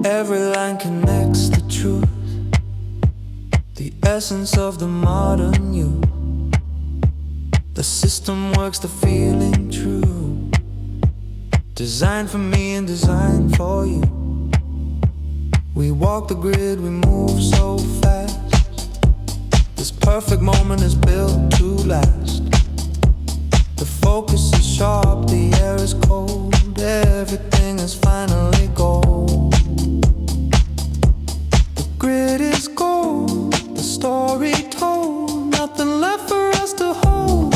Every line connects the truth, the essence of the modern you. The system works, the feeling true, designed for me and designed for you. We walk the grid, we move so fast. This perfect moment is built to last. The focus is sharp, the air is cold, everything is finally gold. The grid is gold, the story told, nothing left for us to hold.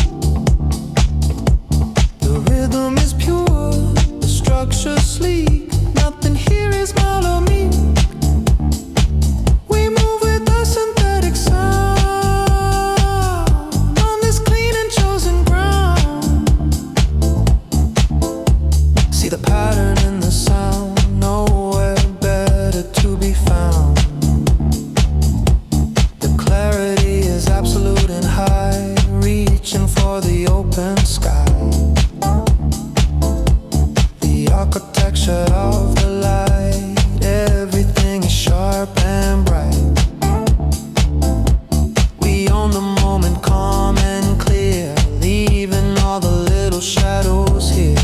The rhythm is pure, the structure sleek, nothing here is melody. We move with a synthetic sound on this clean and chosen ground. See the pattern in the sound, nowhere better to be found. The clarity is absolute and high, reaching for the open sky. The architecture of the light, everything is sharp and bright. We own the moment, calm and clear, leaving all the little shadows here.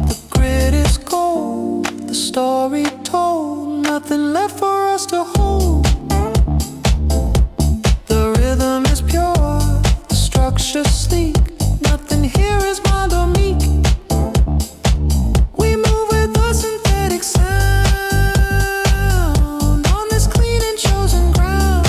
The grid is gold, the story told, nothing left for us to hold. The rhythm is pure, the structure sleek, nothing here is mild or meek. We move with a synthetic sound on this clean and chosen ground.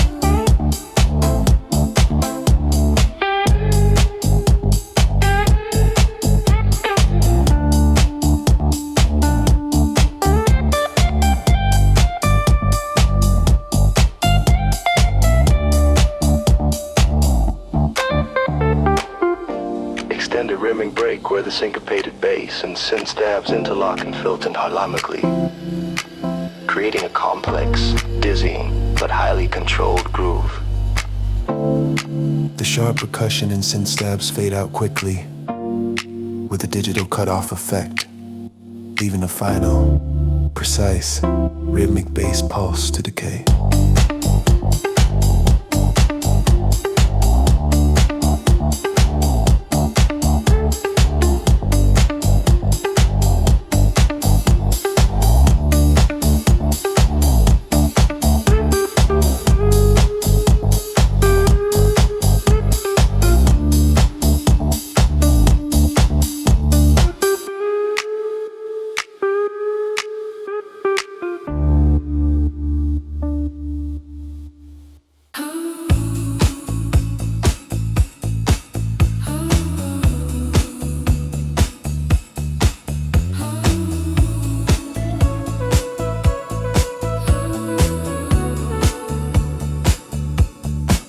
Extended rimming break where the syncopated bass and synth stabs interlock and filter harmonically, creating a complex, dizzying, but highly controlled groove. The sharp percussion and synth stabs fade out quickly with a digital cut-off effect, leaving a final, precise, rhythmic bass pulse to decay.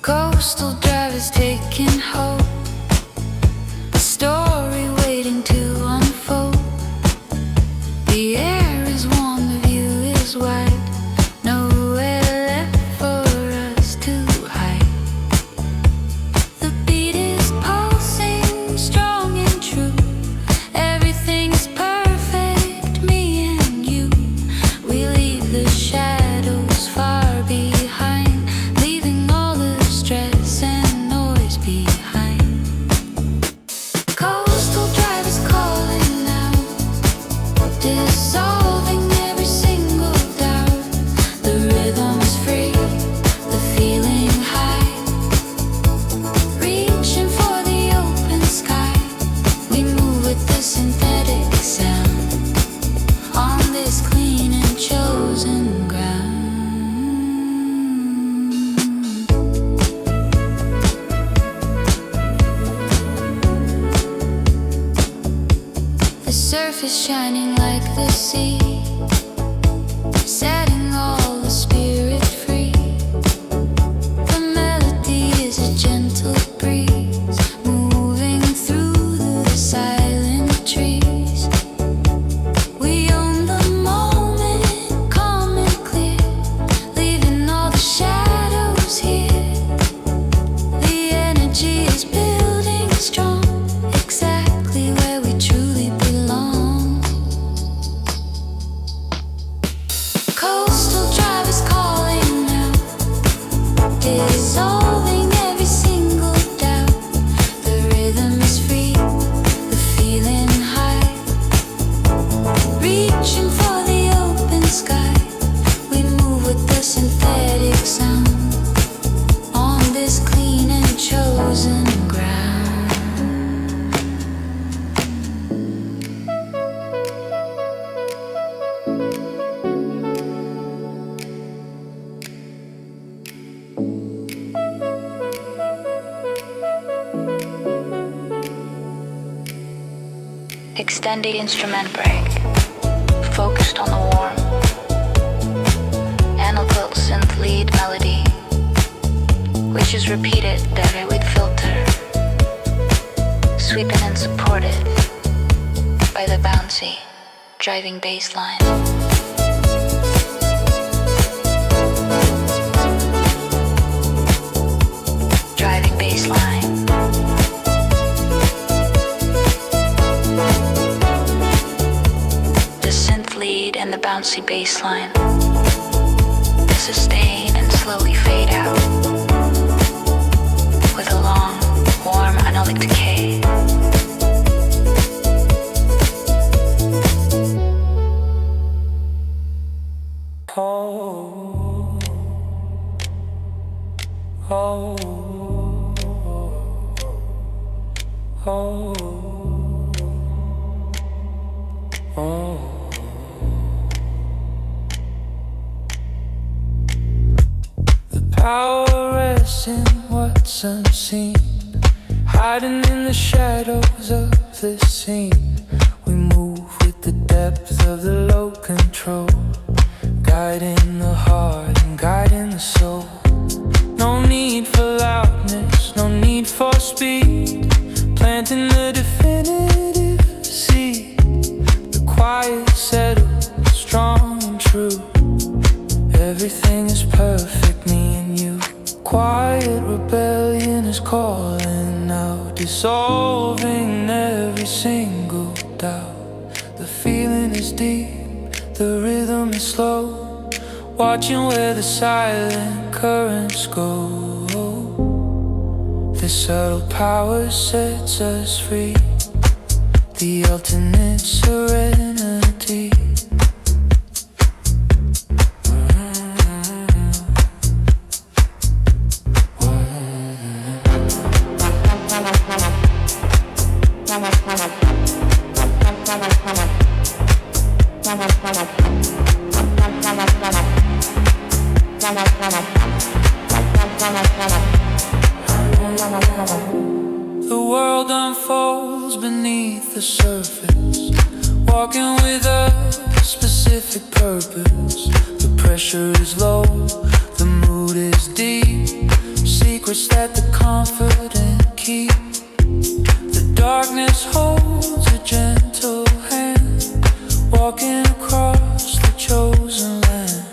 Coastal drive is taking hold, a story waiting to unfold. The air is warm, the view is wide, nowhere left for us to hide. The beat is pulsing, strong and true, everything's perfect, me and you. We leave the shadows far behind, leaving all the stress and noise behind. Coastal drive is calling out, dissolving every single doubt. The rhythm is free, the feeling high, reaching for the open sky. We move with the synthetic sound on this clean and chosen ground. The surface shining like the sea, setting all the spirit free. The melody is a gentle breeze, moving through the silent trees. We own the moment, calm and clear, leaving all the shadows here. The energy is building strong, exactly where we truly belong. dissolving every single doubt. The rhythm is free, the feeling high, reaching for the open sky. We move with the synthetic sound on this clean and chosen ground. Extended instrument break, focused on the warm, analog synth lead melody, which is repeated daily with filter, sweeping and supported by the bouncy, driving bass line. Driving bass line. The synth lead and the bouncy bass line. The sustain and slowly fade out with a long, warm analog decay. Oh, oh, oh, oh. The power rests in what's unseen, hiding in the shadows of the scene. We move with the depth of the low control, guiding the heart and guiding the soul. No need for loudness, no need for speed, planting the definitive seed. The quiet settles, strong and true. Everything is perfect, me and you. Quiet rebellion is calling out, dissolving every single doubt. The feeling is deep, the rhythm is slow, watching where the silent currents go. This subtle power sets us free, the ultimate serenity. The world unfolds beneath the surface, walking with a specific purpose. The pressure is low, the mood is deep, secrets that the confident keep. The darkness holds a gentle hand, walking across the chosen land.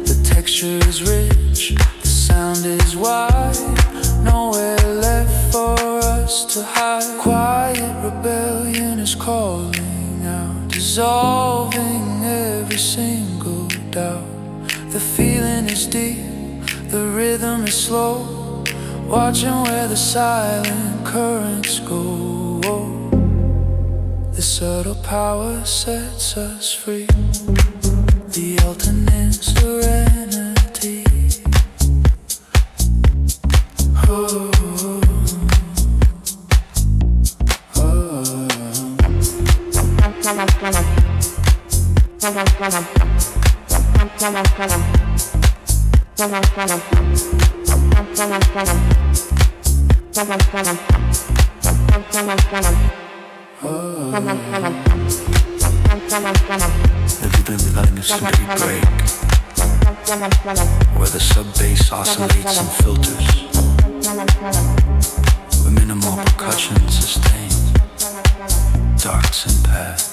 The texture is rich, the sound is wide, nowhere left for us to hide. Quiet rebellion is calling out, dissolving every single doubt. The feeling is deep, the rhythm is slow, watching where the silent currents go. The subtle power sets us free, the alternate serenity. Oh. Have you been letting a symphony break, where the sub-bass oscillates and filters, where minimal percussion sustains, darks and paths.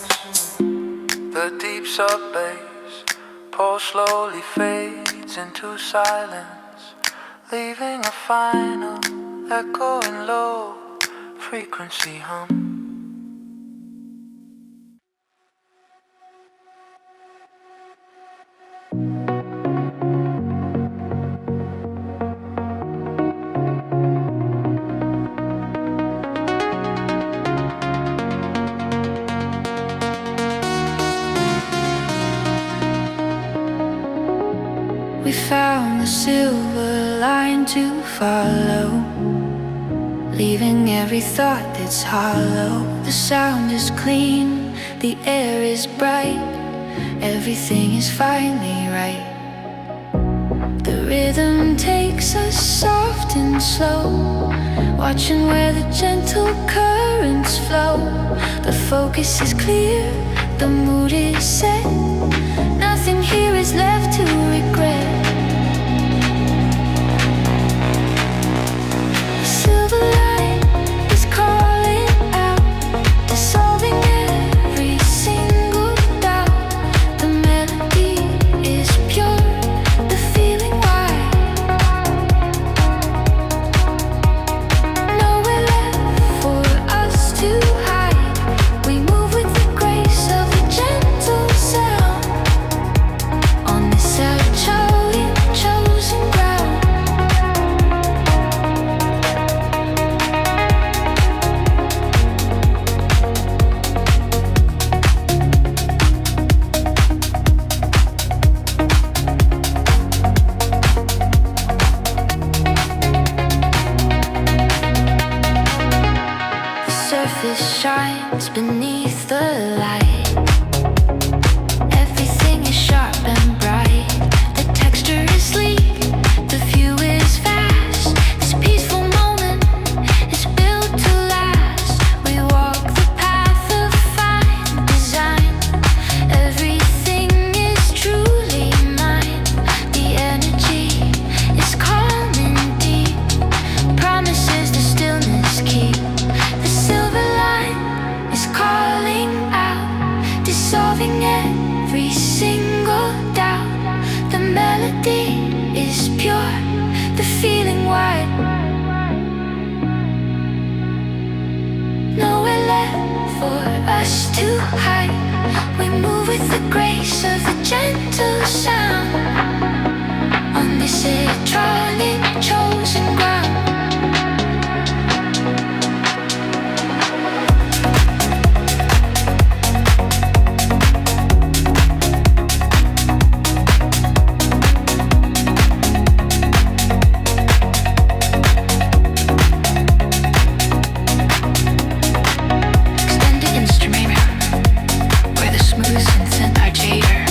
The deep sub-bass pulse slowly fades into silence, leaving a final echoing low frequency hum. We found the silver line to follow, leaving every thought that's hollow. The sound is clean, the air is bright, everything is finally right. The rhythm takes us soft and slow, watching where the gentle currents flow. The focus is clear, the mood is set, nothing here is left to regret. The silver light is calling out, dissolving every single doubt. The melody is pure, the feeling wide. Nowhere left for us to hide. We move with the grace of a gentle sound on this actually chosen ground. The surface shines beneath the light. Everything is sharp and bright. The texture is sleek, the view is vast. This peaceful moment is built to last. We walk the path of fine design. Everything is truly mine. The energy is calm and deep, promises the stillness keep. The silver line is calling out, dissolving every single doubt. The melody is pure, the feeling wide. Nowhere left for us to hide. We move with the grace of a gentle sound on this electronic chosen ground. Extended instrument, where the smooth synth and archaeator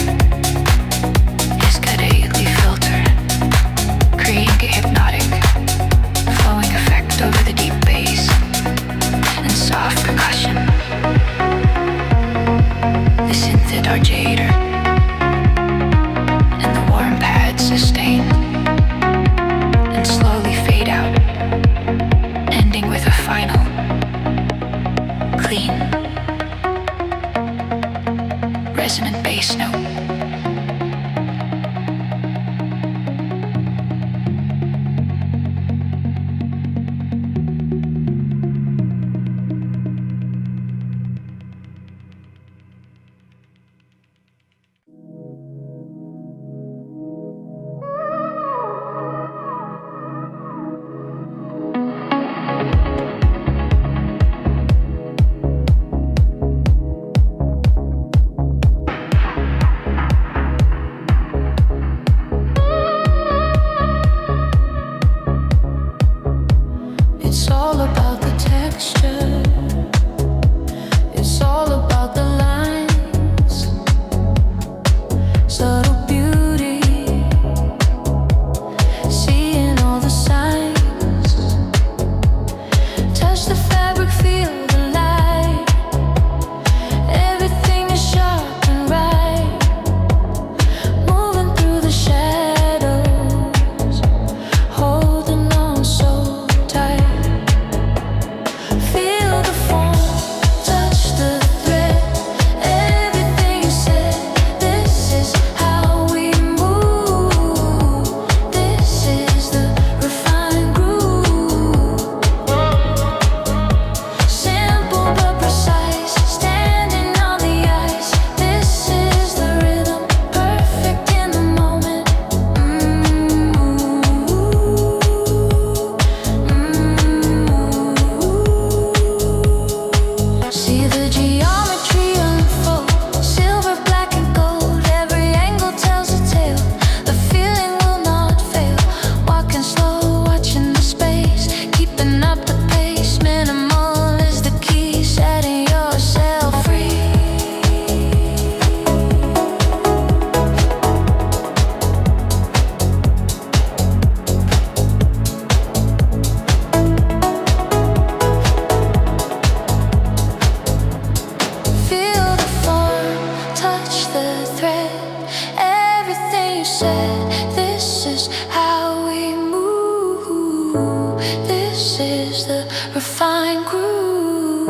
said, this is how we move. This is the refined groove.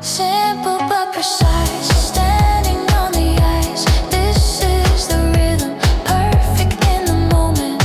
Simple but precise, standing on the ice. This is the rhythm, perfect in the moment.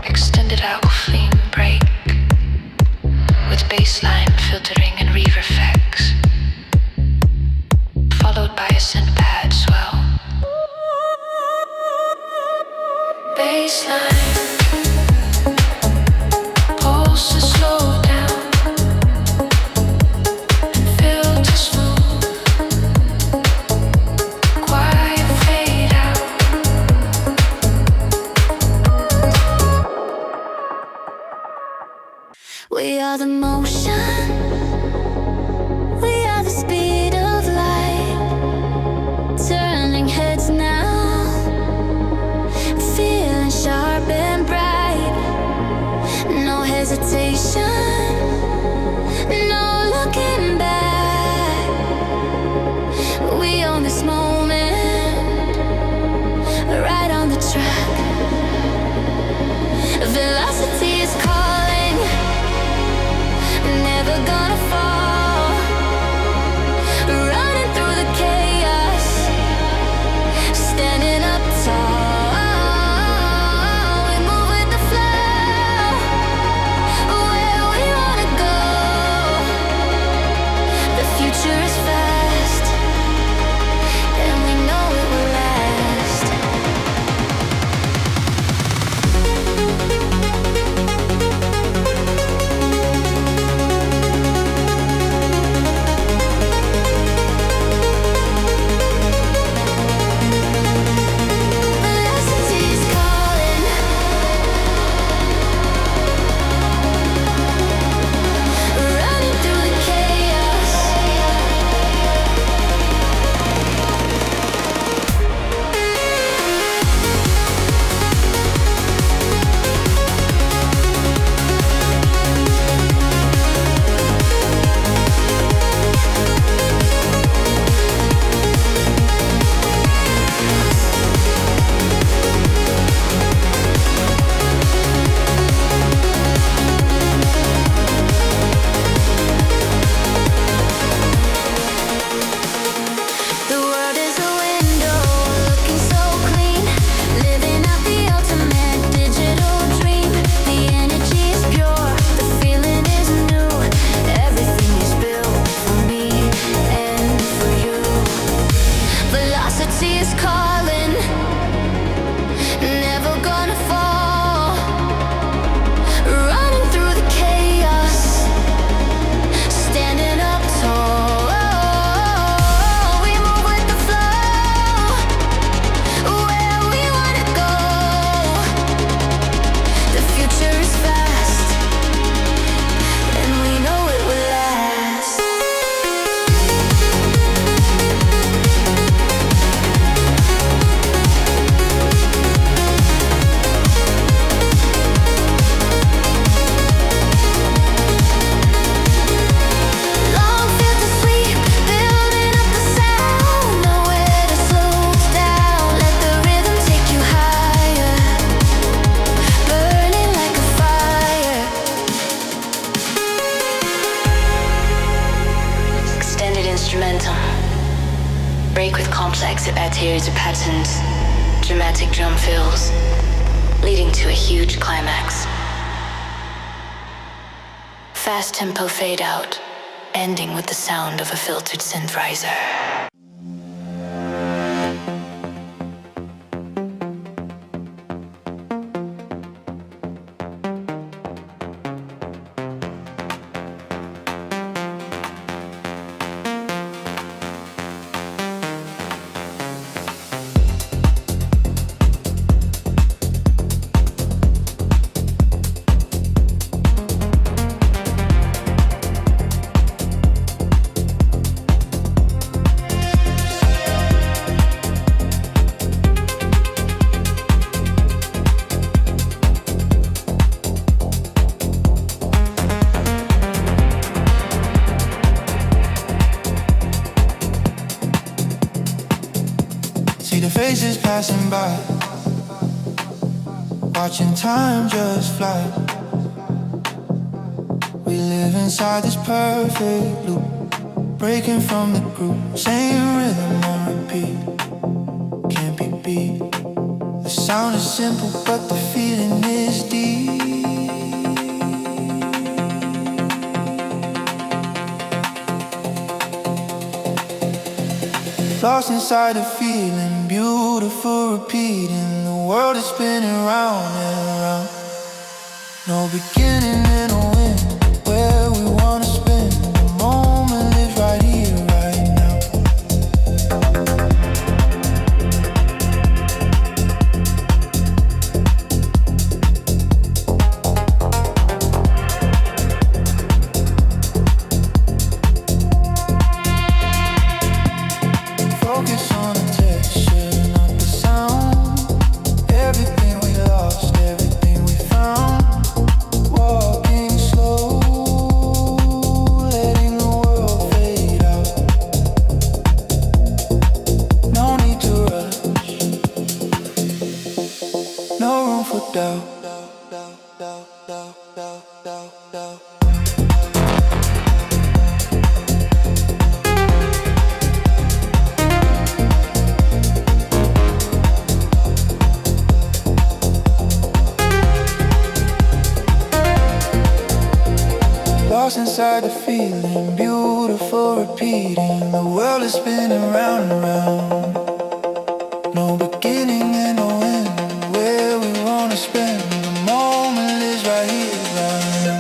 Extended out clean break with bassline filtering and reverb effects, followed by a synth pad swell. Bassline pulses slow down and filter smooth. Quiet fade out. We are the motion, we are the speed of light, turning heads now, feeling sharp and bright. No hesitation, no looking back. We own this moment, right on the track. Velocity is calling, never gonna fall. Running through the chaos, standing up tall. We move with the flow, where we wanna go. The future is fast, and we know it will last. Velocity is calling, running through the chaos. The world is a window, looking so clean, living out the ultimate digital dream. The energy is pure, the feeling is new. Everything is built for me and for you. Velocity is calling, never gonna fall. Running through the chaos, standing up tall. We move with the flow, where we wanna go. The future is fast, and we know it will last. Long filter sweep, building up the sound. Nowhere to slow down. Let the rhythm take you higher, burning like a fire. Extended instrumental. Break with complex adheres to patterns. Dramatic drum fills, leading to a huge climax. Fast tempo fade out, ending with the sound of a filtered synth riser. passing by, watching time just fly. We live inside this perfect loop, breaking from the group, same rhythm on repeat, can't be beat. The sound is simple but the feeling is deep. Lost inside a feeling, beautiful repeating. The world is spinning round and round. No beginning and no end, where we wanna spend. The moment lives right here, right now. Focus on the texture, not the sound. Everything we lost, everything we found. Walking slow, letting the world fade out. No need to rush, no room for doubt. Lost inside the feeling, beautiful repeating. The world is spinning round and round. No beginning and no end, where we wanna spend. The moment is right here, right now.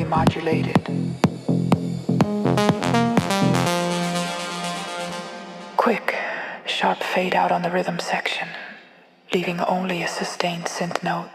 Modulated. Quick, sharp fade out on the rhythm section, leaving only a sustained synth note.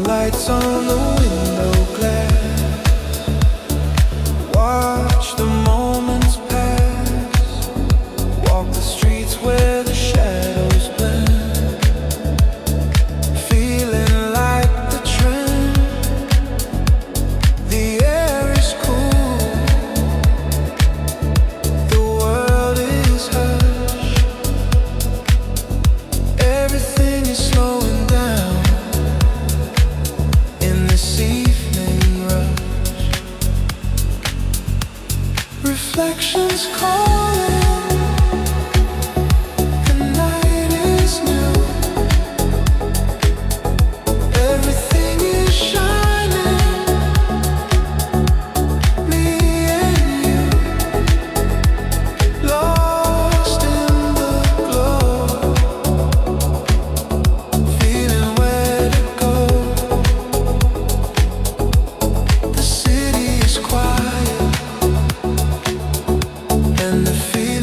Lights on the window glass, watch the moments pass, walk the streets where the shadows blend, feeling like the trend. The air is cool, the world is hushed, everything is slowing down. This evening rush, reflections calling, the night is new, everything is shining, me and you, lost in the glow, feeling where to go. Quiet and the fear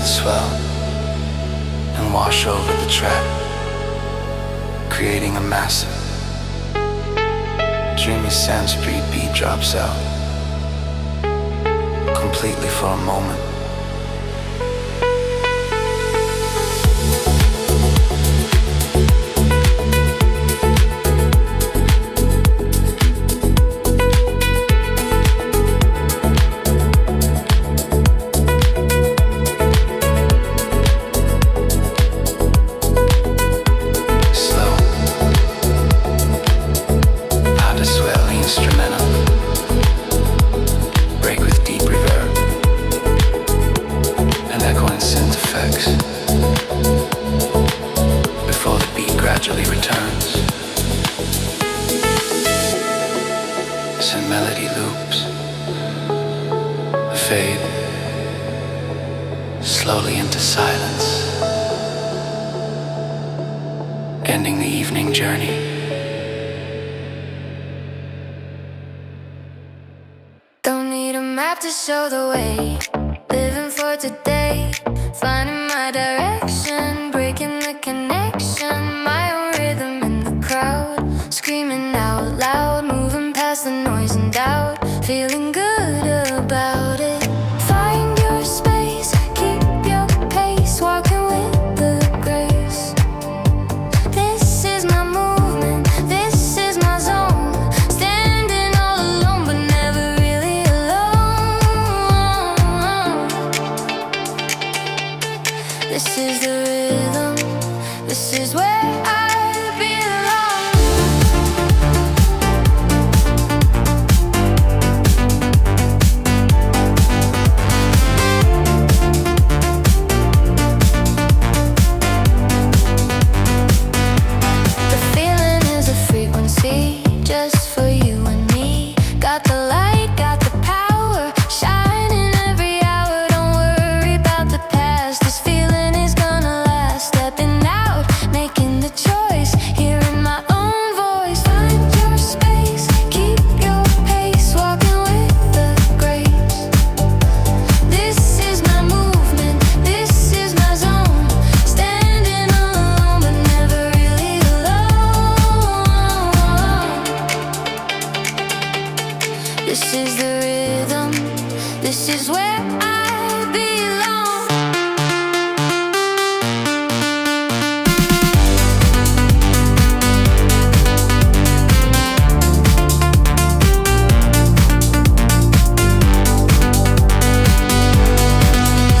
swell and wash over the track, creating a massive, dreamy Sanskrit beat drops out, completely for a moment. Show the way, living for today, finding my direction, breaking the connection, my own rhythm in the crowd, screaming out loud, moving past the noise and doubt, feeling good about it. Find your space, keep your pace, walking with the grace. This is my movement, this is my zone, standing all alone but never really alone. This is the rhythm, this is where I belong. The feeling is a frequency just for you and me. Got the light, got the power, shining every hour. Don't worry about the past, this feeling is gonna last. Stepping out, making the choice, hearing my own voice. Find your space, keep your pace, walking with the grace. This is my movement, this is my zone, standing alone but never really alone. This is the rhythm, this is where I belong.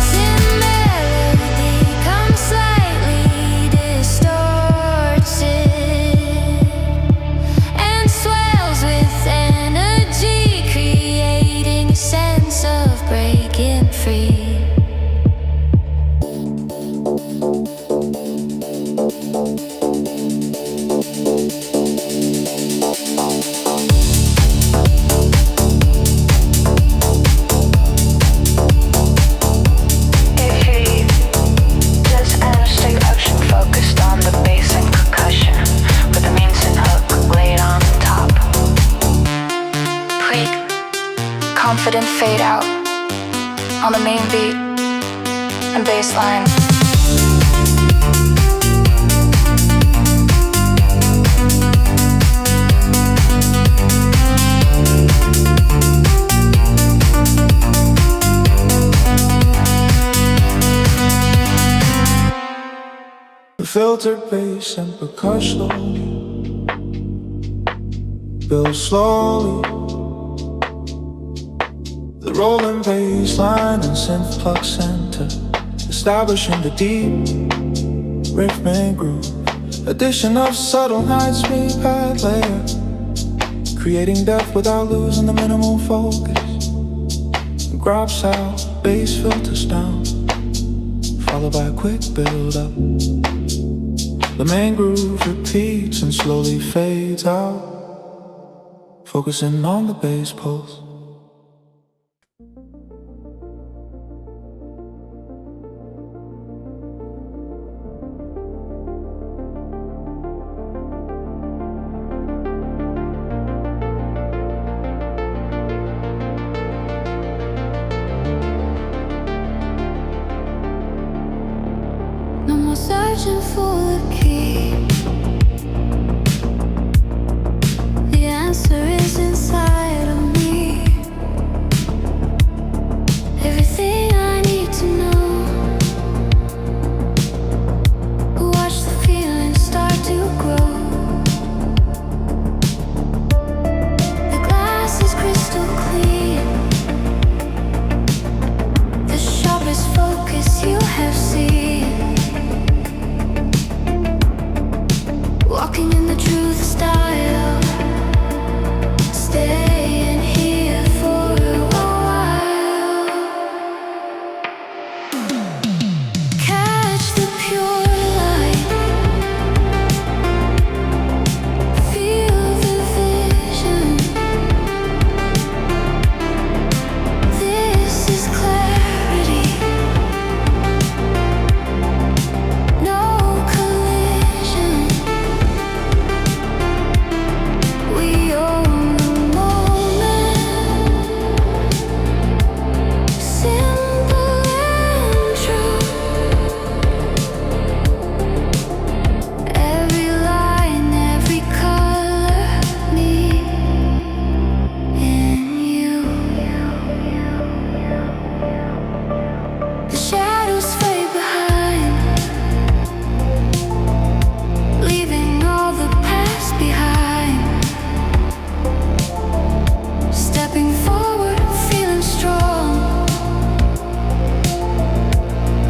Sin melody comes slightly distorted and swells with energy, creating a sense of breaking free. Just stay action focused on the bass and percussion with the main synth hook laid on top. Quick, confident fade out on the main beat and bass line. Filtered bass and percussion build slowly. The rolling bass line and synth plug center, establishing the deep rhythmic groove. Addition of subtle high speed pad layer, creating depth without losing the minimal focus. Drops out, bass filters down, followed by a quick build up. The main groove repeats and slowly fades out, focusing on the bass pulse. Searching for the key. The answer is inside of me. Everything I need to know. Watch the feelings start to grow. The glass is crystal clean. The sharpest focus you have seen. Walking in the truth style, staying here for a while. Catch the pure light, feel the vision. This is clarity, no collision. We own the moment, simple and true. Every line, every color, me and you. The shadows fade behind, leaving all the past behind. Stepping forward, feeling strong.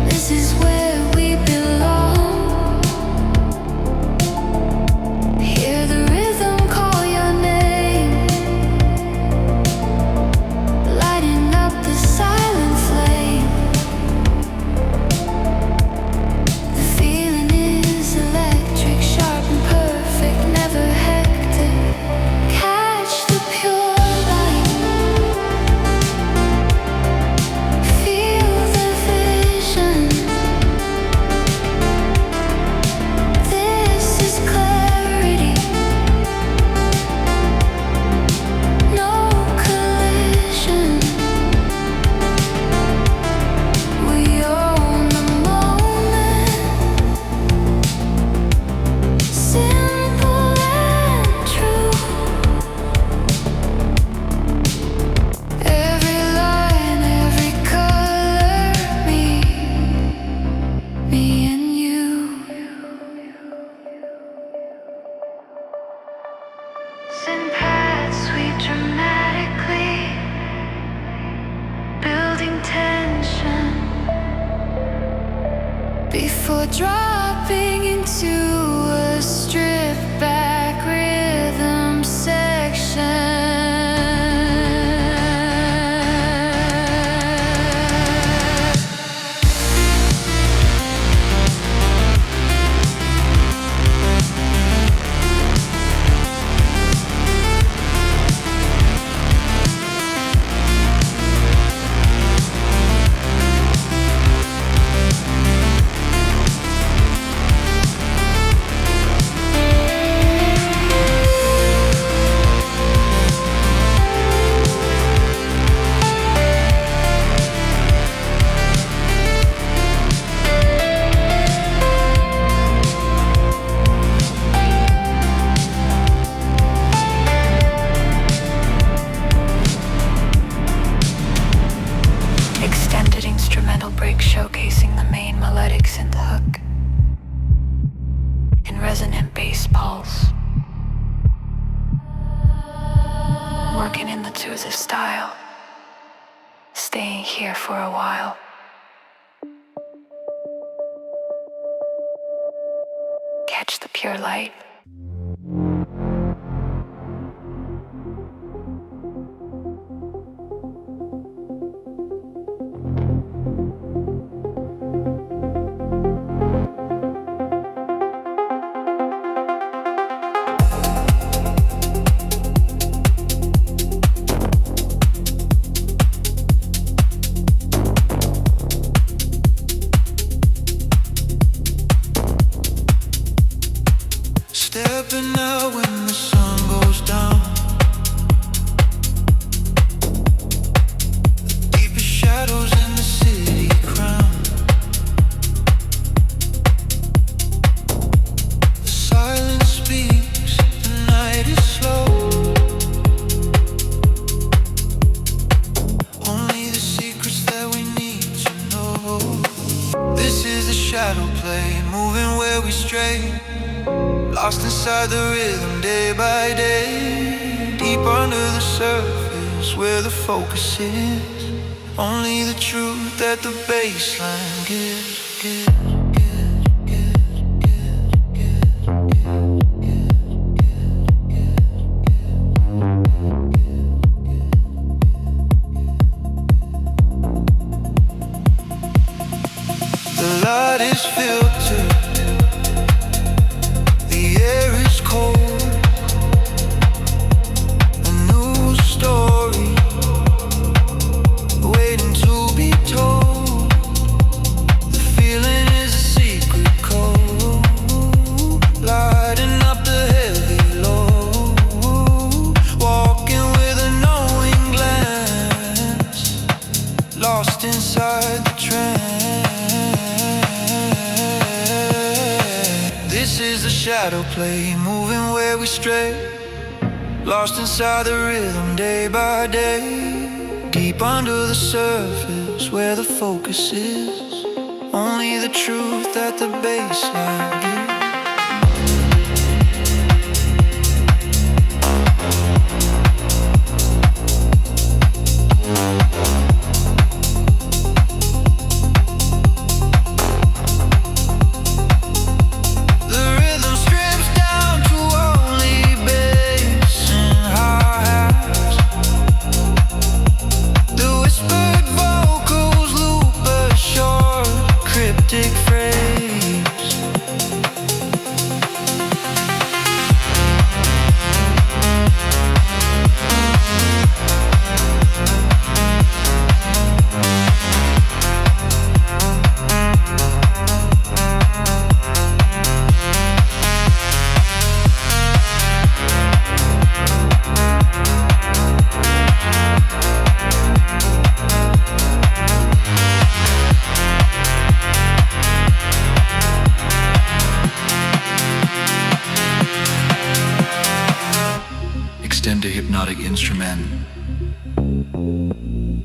This is where we belong. Hear the rhythm call your name, lighting up the silent flame. The feeling is electric, sharp and perfect, never hectic. Catch the pure light, feel the vision. This is clarity, no collision. We own the moment, simple and true. Every line, every color, me and you. Sin paths sweep dramatically, building tension before dropping into a stripped back rhythm section. Extended instrumental break showcasing the main melodic synth hook and resonant bass pulse. Working in the twos of style, staying here for a while. Catch the pure light. Lost inside the rhythm day by day, deep under the surface where the focus is. Only the truth that the baseline gives. The light is filtered, the air is cold. A new story waiting to be told. The feeling is a secret code, lighting up the heavy load. Walking with a knowing glance, lost inside the trance. This is the shadow play, moving where we stray. Lost inside the rhythm day by day, deep under the surface where the focus is. Only the truth that the baseline gives. Instrument,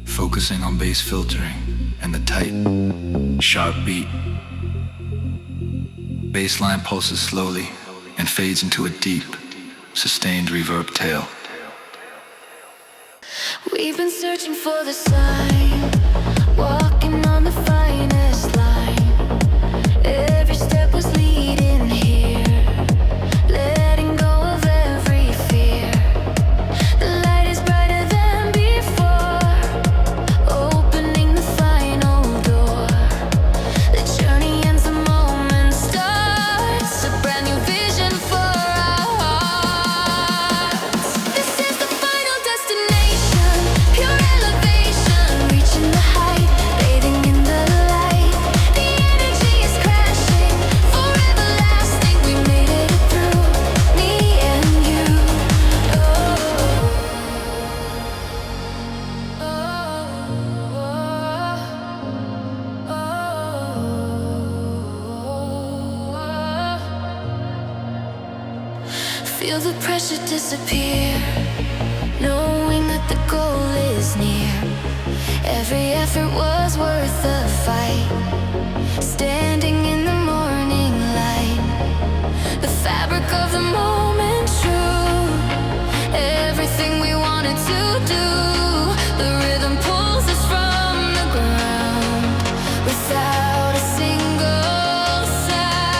focusing on bass filtering and the tight, sharp beat. Bassline pulses slowly and fades into a deep, sustained reverb tail. We've been searching for the sign, walking on the finest line. Every step was leading here, letting go of every fear. The light is brighter than before, opening the final door. The journey ends, the moment starts, a brand new vision for our hearts. This is the final destination, pure elevation, reaching the height, bathing in the light. The energy is crashing, forever lasting. We made it through, me and you. Oh, oh, oh, oh. Feel the pressure disappear, knowing that the goal is near. Every effort was worth the fight. Standing in the morning light, the fabric of the moment true. Everything we wanted to do, the rhythm pulls us from the ground without a single sound.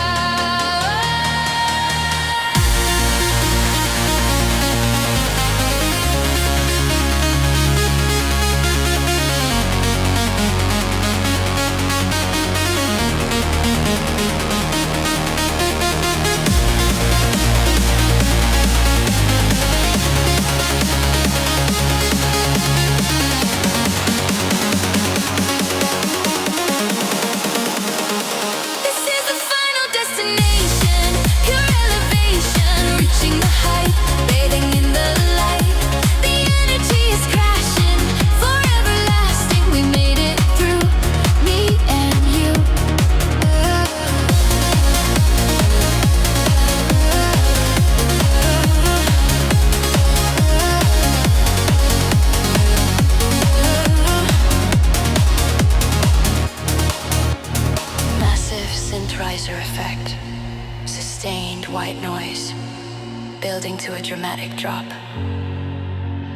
building to a dramatic drop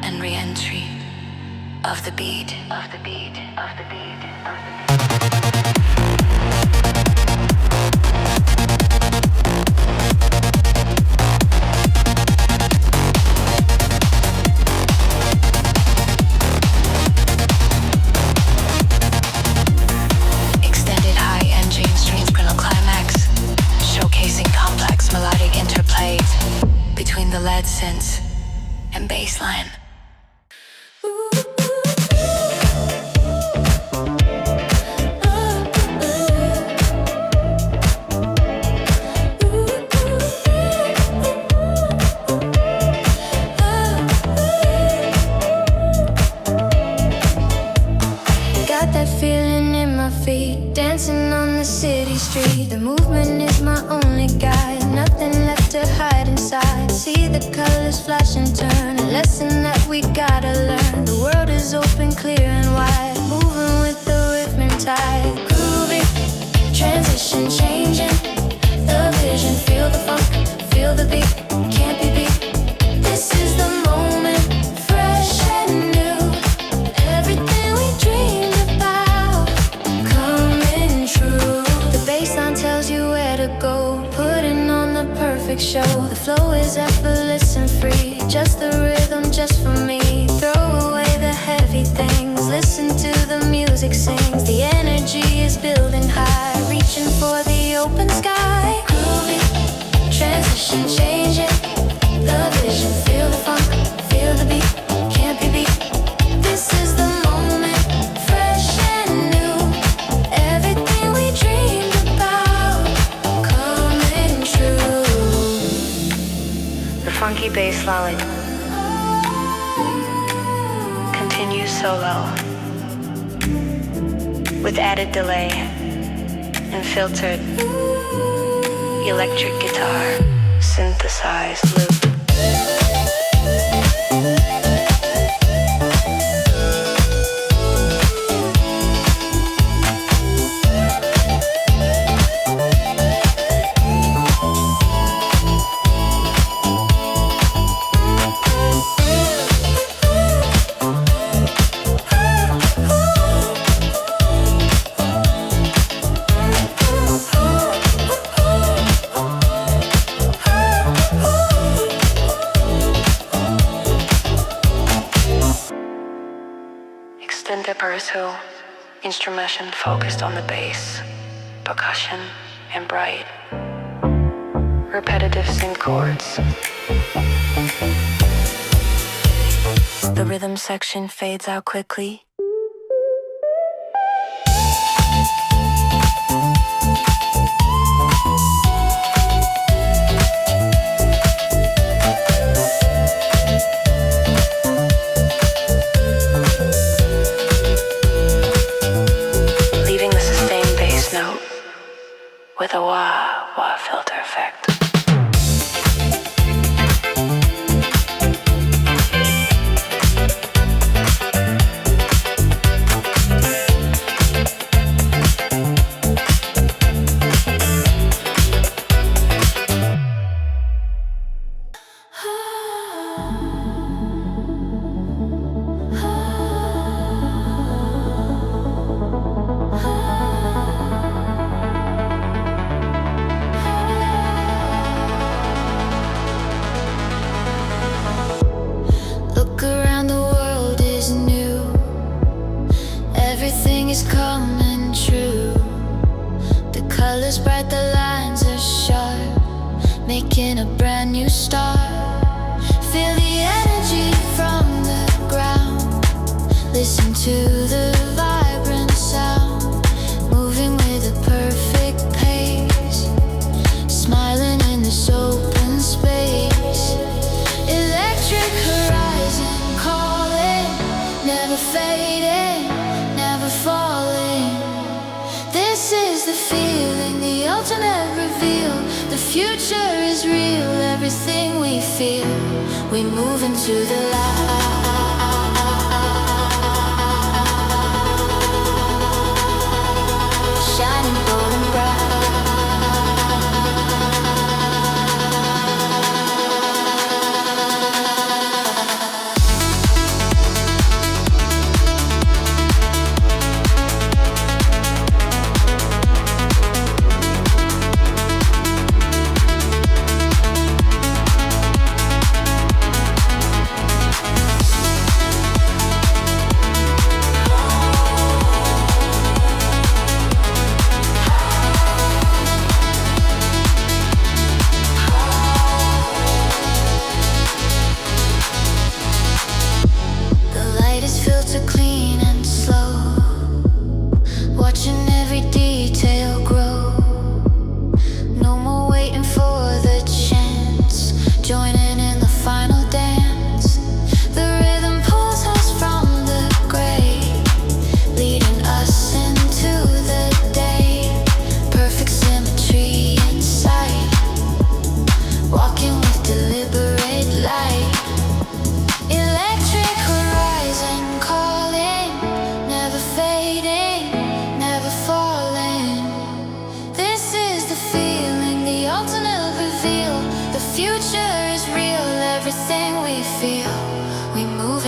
and re-entry of the beat, of the beat, of the beat, of the beat. Extended high engine strings brittle climax, showcasing complex melodic interplays between the lead synths and bassline. Dancing on the city street, the movement is my only guide. Nothing left to hide inside. See the colors flash and turn, a lesson that we gotta learn. The world is open, clear and wide, moving with the rhythm and tide. Groovy, transition changing, the vision, feel the funk, feel the beat, can't be beat. This is the moment, fresh and new. Everything we dreamed about coming true. The bassline tells you where to go, putting on the perfect show. The flow is effortless and free, just the rhythm, just for me. Throw away the heavy things, listen to the music sings. The energy is building high, reaching for the open sky. Groovy, transition changing, the vision, feel the funk, feel the beat, can't be beat. This is the moment, fresh and new. Everything we dreamed about coming true. The funky bass line continues solo with added delay and filtered electric guitar synthesized loop. Verso, instrumentation focused on the bass, percussion, and bright, repetitive synth chords. The rhythm section fades out quickly. With a wah-wah filter effect. We move into the light, shining golden bright.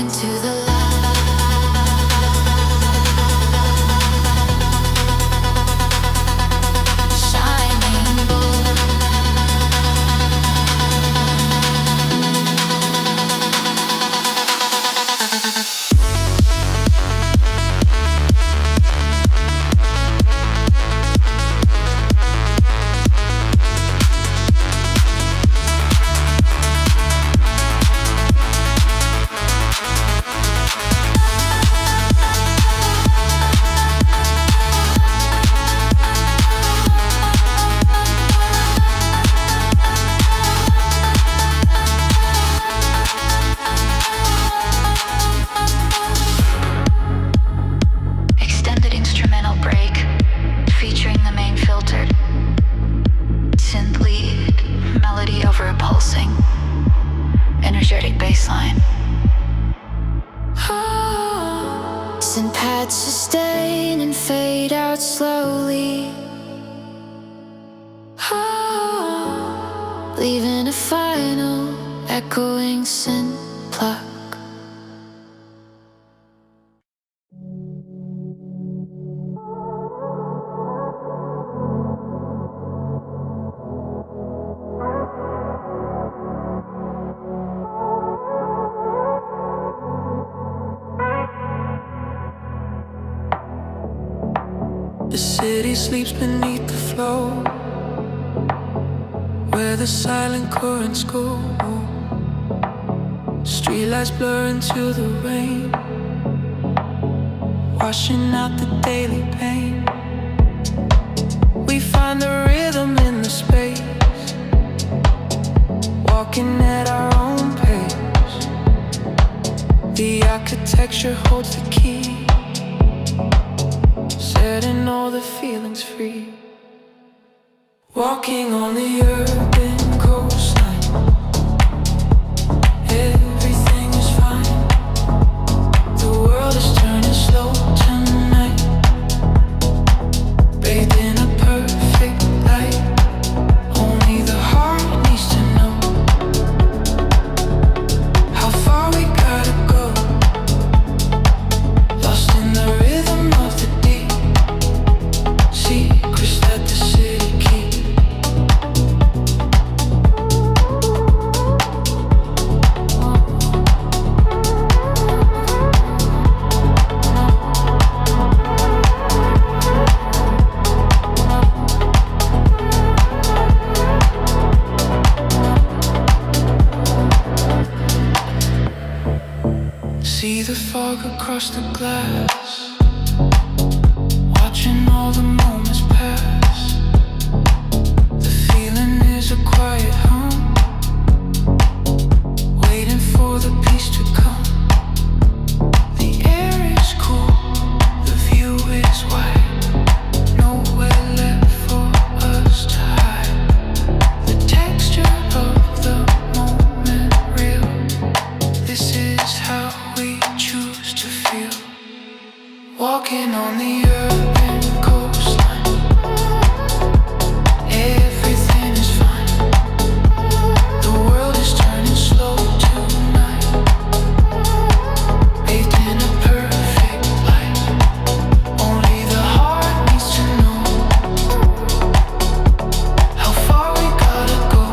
into the light. Shining bold. Extended instrumental break featuring the main filtered synth lead, melody over a pulsing, energetic bass line. Synth pads sustain and fade out slowly, leaving a final echoing synth pluck. The city sleeps beneath the flow, where the silent currents go. Streetlights blur into the rain, washing out the daily pain. We find the rhythm in the space, walking at our own pace. The architecture holds the key, setting all the feelings free. Walking on the urban coastline, everything is fine. The world is turning slow tonight, bathed in a perfect light. Only the heart needs to know how far we gotta go, lost in the rhythm of the deep, secrets that the city keeps. See the fog across the glass, watching all the moments pass. The feeling is a quiet hum, waiting for the peace to come. The air is cool, the view is wide, nowhere left for us to hide. The texture of the moment real, this is how we choose to feel. Walking on the urban coastline, everything is fine. The world is turning slow tonight, bathed in a perfect light. Only the heart needs to know how far we gotta go,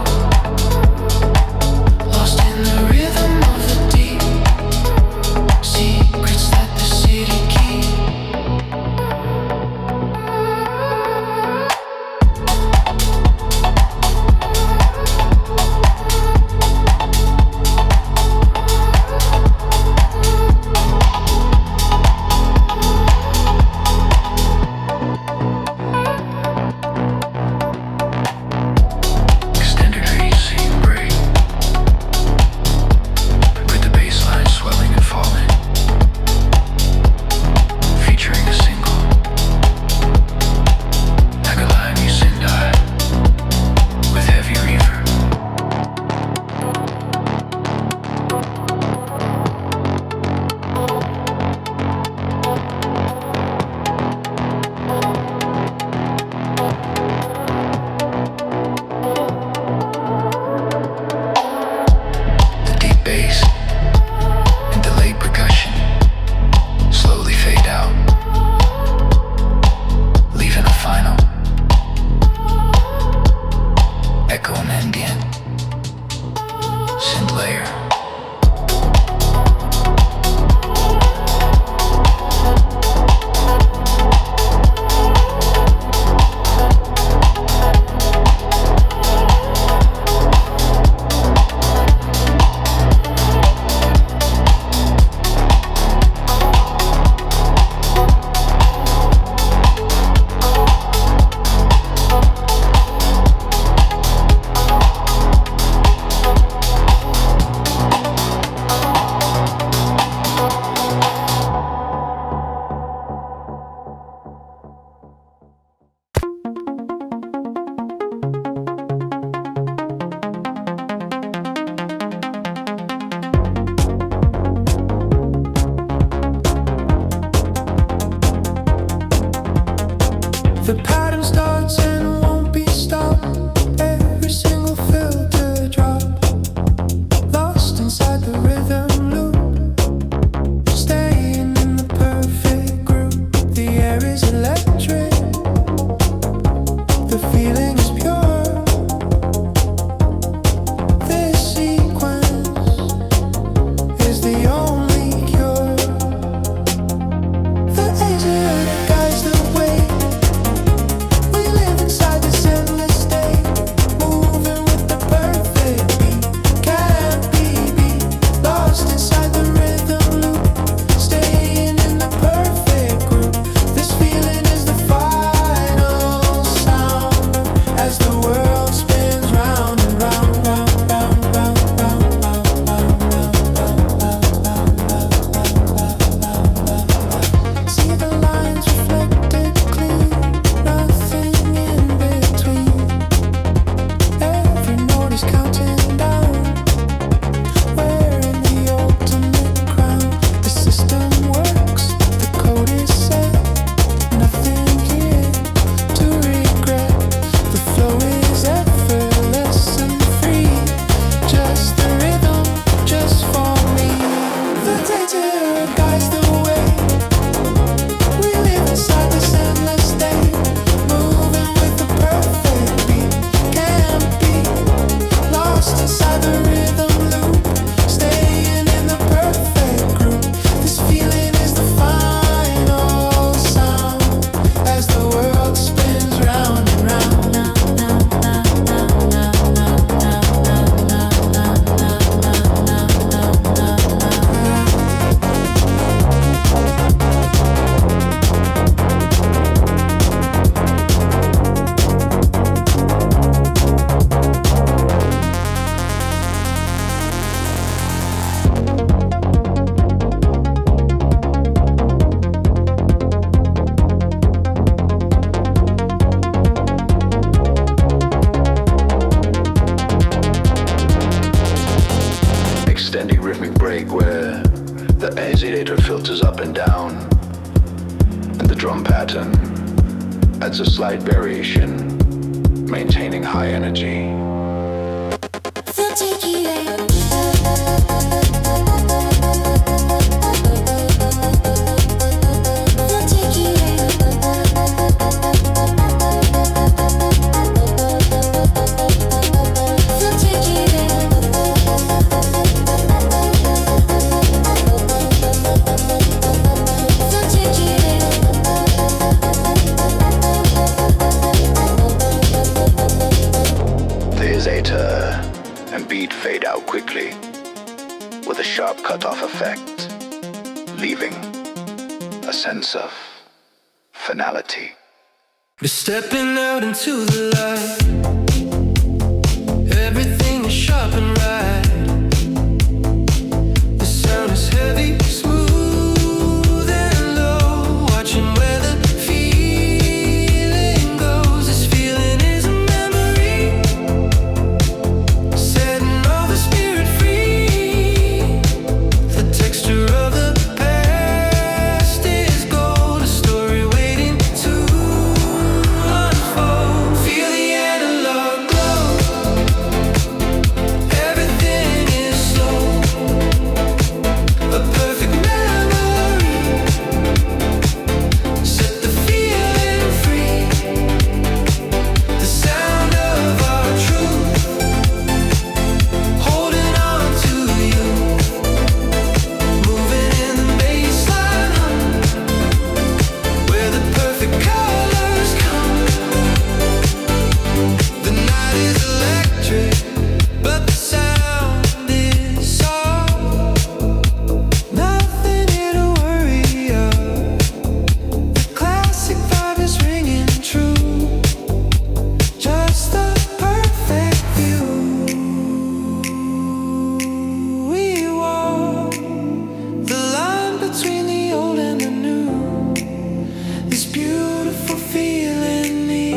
lost in the rhythm of the deep, secrets that the city keeps. nature guides the way. We live inside this endless day, moving with the perfect beat. Can't be lost inside the rhythm loop, staying in the perfect group. This feeling is the final sound as the world spins round and round. Extending rhythmic break where the hesitator filters up and down, and the drum pattern adds a slight variation, maintaining high energy. They'll take you there. They'll take you there. They'll take you there. They'll take you there. The hesitator and beat fade out quickly with a sharp cut-off effect, leaving a sense of finality. We're stepping out into the light. Everything is sharp and right. The sound is heavy, smooth and low. Watching where the feeling goes. This feeling is a memory, setting all the spirit free. The texture of the past is gold. A story waiting to unfold. Feel the analog glow. Everything is slow. A perfect memory. Set the feeling free. The sound of our truth. Holding on to you. Moving in the baseline, where the perfect colors come. The night is electric, but the sound is soft. Nothing here to worry of. The classic vibe is ringing true. Just the perfect view. We walk the line between the old and the new. This beautiful feeling, me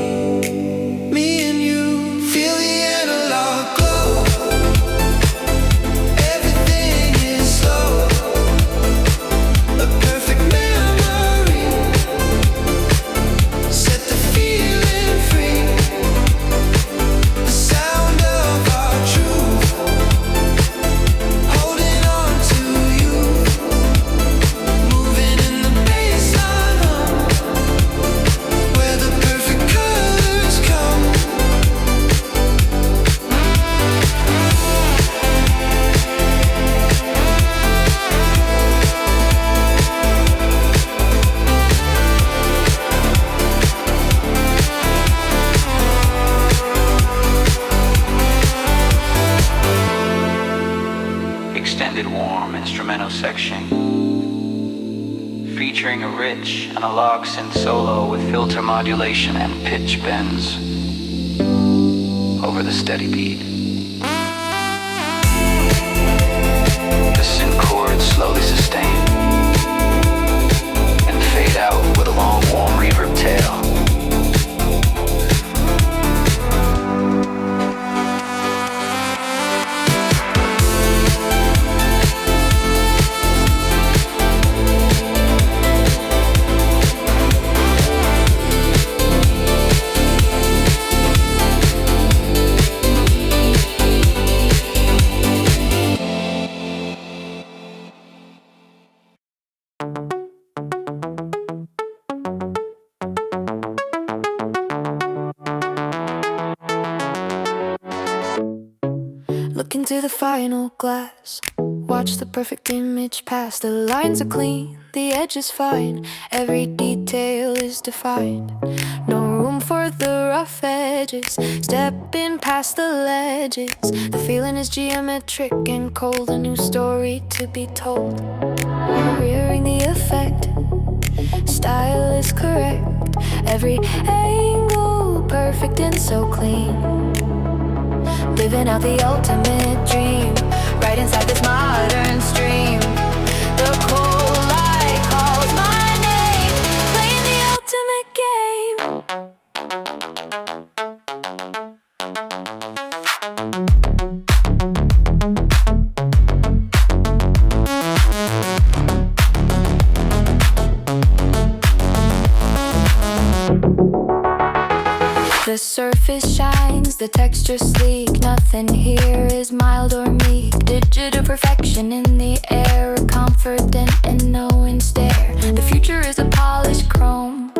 and you. Feel the analog glow. Everything is slow. A perfect memory. Set the feeling free. The sound of our truth. Holding on to you. Moving in the baseline, where the perfect colors come. Extended warm instrumental section featuring a rich analog synth solo with filter modulation and pitch bends over the steady beat. The synth chords slowly sustain and fade out with a long warm reverb tail. to the final glass. Watch the perfect image pass. The lines are clean, the edge is fine. Every detail is defined. No room for the rough edges. Stepping past the ledges. The feeling is geometric and cold. A new story to be told. Rearing the effect. Style is correct. Every angle perfect and so clean. Living out the ultimate dream, right inside this modern stream. The cold light calls my name, playing the ultimate game. The surface shines, the texture sleek. Nothing here is mild or meek. Digital perfection in the air, confident and knowing stare. The future is a polished chrome,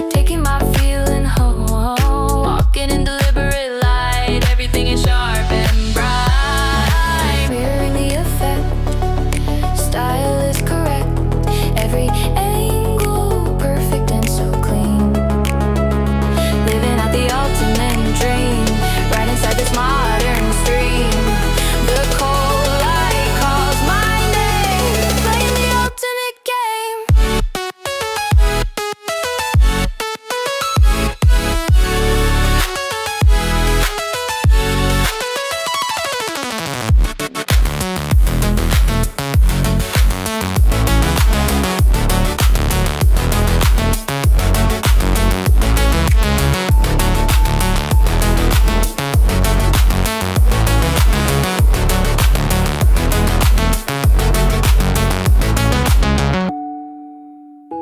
taking my feeling home. Walking in deliberate light, everything is sharp and bright. Mirroring the effect, style is correct. Every angle perfect and so clean. Living out the ultimate dream, right inside this modern stream. The cold light calls my name, playing the ultimate game.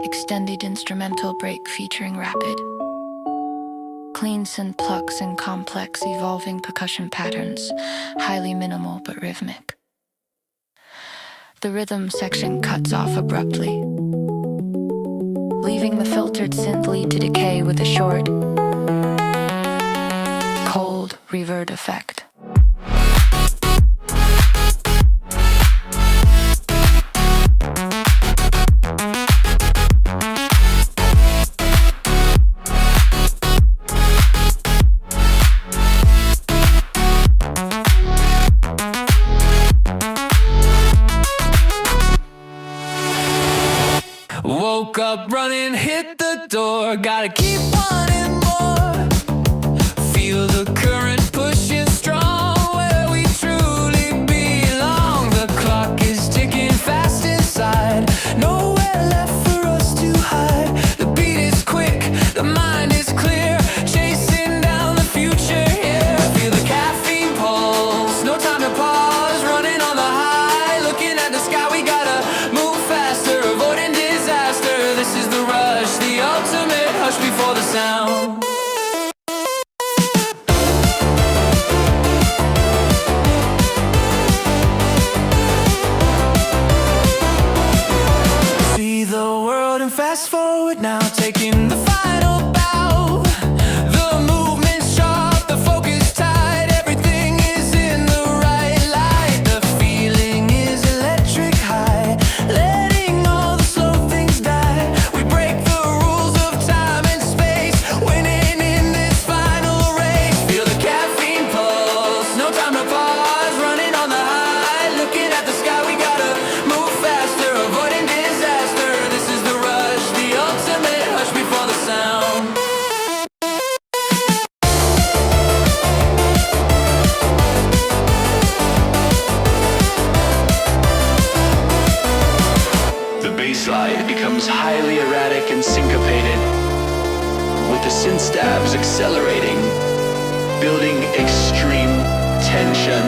Extended instrumental break featuring rapid clean synth plucks and complex evolving percussion patterns, highly minimal but rhythmic. The rhythm section cuts off abruptly, leaving the filtered synth lead to decay with a short, cold revert effect. Woke up running, hit the door. Gotta keep wanting more. Feel the current pushing strong. Where we truly belong. The clock is ticking fast inside. Nowhere left for us to hide. The beat is quick, the mind is clear. Chasing down the future here. Feel the caffeine pulse, no time to pause. Running on the high, looking at the sky. We gotta move faster, avoiding disaster. This is the rush, the ultimate hush before the sound. See the world and fast forward now, taking the final bow. The movement's sharp, the focus tight. Everything is in the right light. The feeling is electric high. Letting all the slow things die. We break the rules of time and space. Winning in this final race. Feel the caffeine pulse, no time to pause. Running on the high, looking at the sky. We gotta move faster, avoiding disaster. This is the rush, the ultimate hush before the sound. The bass line becomes highly erratic and syncopated, with the synth stabs accelerating, building extreme tension.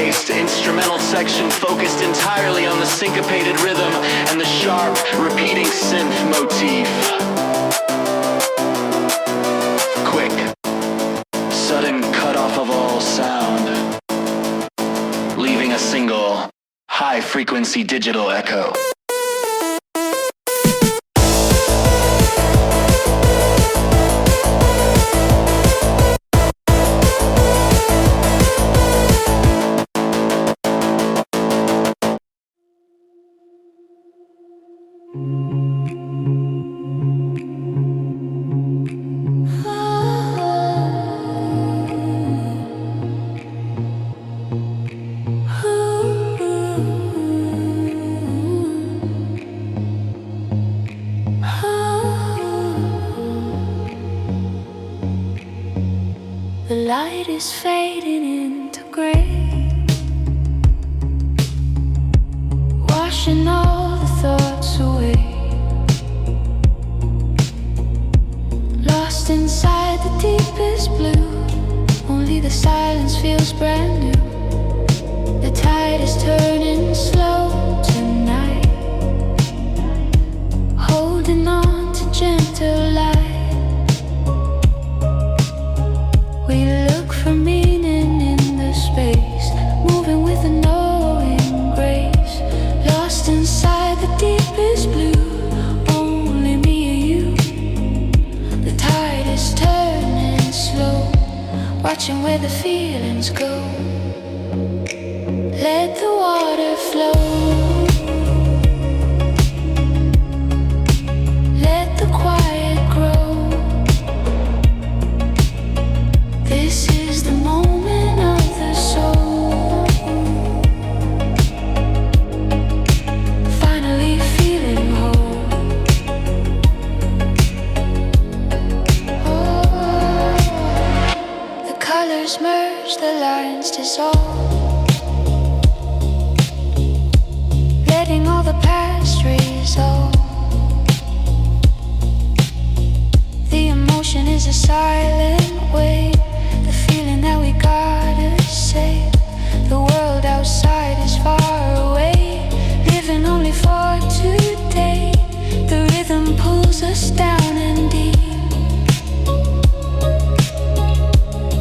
paced instrumental section focused entirely on the syncopated rhythm and the sharp, repeating synth motif. Quick, sudden cutoff of all sound, leaving a single, high-frequency digital echo. The light is fading into gray, washing all the thoughts away. Lost inside the deepest blue, only the silence feels brand new. The tide is turning slow tonight, holding on to gentle light. We look for meaning in the space, moving with a knowing grace. Lost inside the deepest blue, only me and you. The tide is turning slow, watching where the feelings go. Let the water flow, let the quiet grow. This is the moment of the soul, finally feeling whole. Oh, the colors merge, the lines dissolve, letting all the past resolve. The emotion is a silent wave, the feeling that we gotta save. The world outside is far away, living only for today. The rhythm pulls us down and deep,